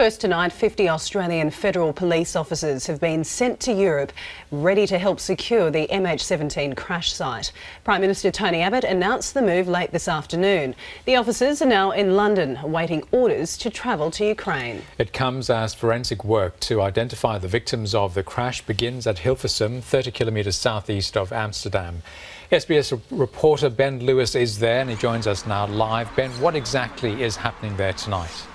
First tonight, 50 Australian federal police officers have been sent to Europe ready to help secure the MH17 crash site. Prime Minister Tony Abbott announced the move late this afternoon. The officers are now in London, awaiting orders to travel to Ukraine. It comes as forensic work to identify the victims of the crash begins at Hilversum, 30 kilometres southeast of Amsterdam. SBS reporter Ben Lewis is there and he joins us now live. Ben, what exactly is happening there tonight?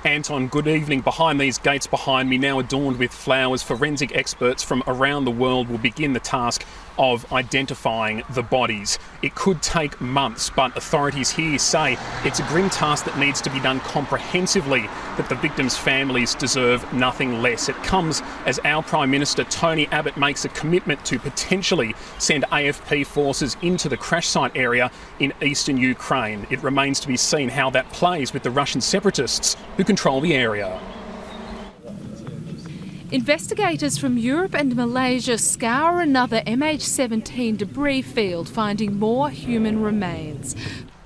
Anton, good evening. Behind these gates behind me, now adorned with flowers, forensic experts from around the world will begin the task of identifying the bodies. It could take months, but authorities here say it's a grim task that needs to be done comprehensively, that the victims' families deserve nothing less. It comes as our Prime Minister Tony Abbott makes a commitment to potentially send AFP forces into the crash site area in eastern Ukraine. It remains to be seen how that plays with the Russian separatists who control the area. Investigators from Europe and Malaysia scour another MH17 debris field, finding more human remains.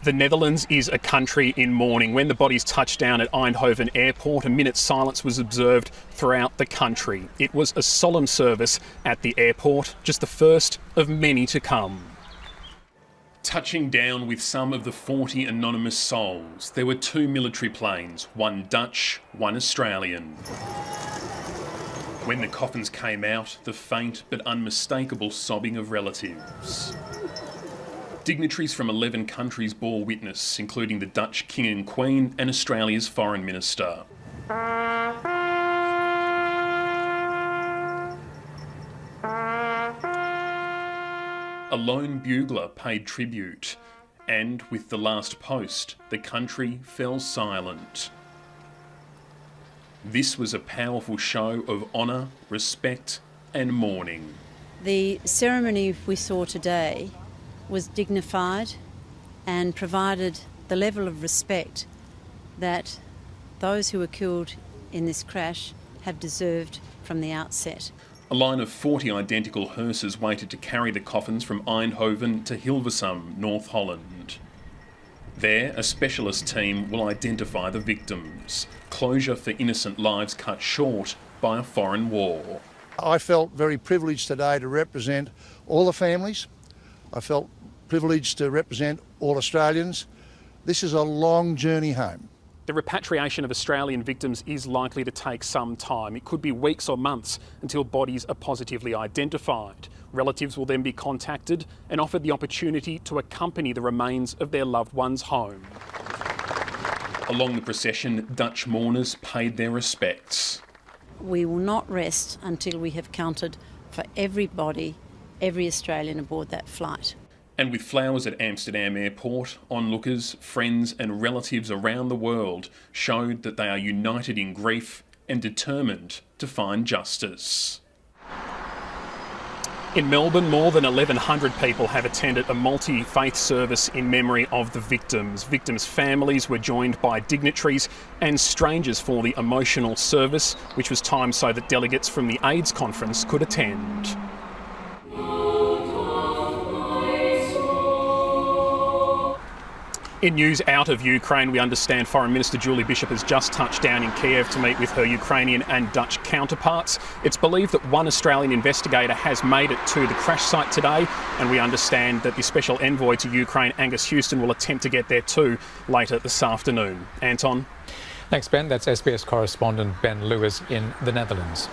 The Netherlands is a country in mourning. When the bodies touched down at Eindhoven Airport, a minute's silence was observed throughout the country. It was a solemn service at the airport, just the first of many to come. Touching down with some of the 40 anonymous souls, there were two military planes, one Dutch, one Australian. When the coffins came out, the faint but unmistakable sobbing of relatives. Dignitaries from 11 countries bore witness, including the Dutch King and Queen and Australia's Foreign Minister. A lone bugler paid tribute, and with the last post, the country fell silent. This was a powerful show of honour, respect and mourning. The ceremony we saw today was dignified and provided the level of respect that those who were killed in this crash have deserved from the outset. A line of 40 identical hearses waited to carry the coffins from Eindhoven to Hilversum, North Holland. There, a specialist team will identify the victims. Closure for innocent lives cut short by a foreign war. I felt very privileged today to represent all the families. I felt privileged to represent all Australians. This is a long journey home. The repatriation of Australian victims is likely to take some time. It could be weeks or months until bodies are positively identified. Relatives will then be contacted and offered the opportunity to accompany the remains of their loved ones home. Along the procession, Dutch mourners paid their respects. We will not rest until we have counted for every body, every Australian aboard that flight. And with flowers at Amsterdam Airport, onlookers, friends and relatives around the world showed that they are united in grief and determined to find justice. In Melbourne, more than 1,100 people have attended a multi-faith service in memory of the victims. Victims' families were joined by dignitaries and strangers for the emotional service, which was timed so that delegates from the AIDS conference could attend. In news out of Ukraine, we understand Foreign Minister Julie Bishop has just touched down in Kiev to meet with her Ukrainian and Dutch counterparts. It's believed that one Australian investigator has made it to the crash site today, and we understand that the Special Envoy to Ukraine, Angus Houston, will attempt to get there too later this afternoon. Anton? Thanks, Ben. That's SBS correspondent Ben Lewis in the Netherlands.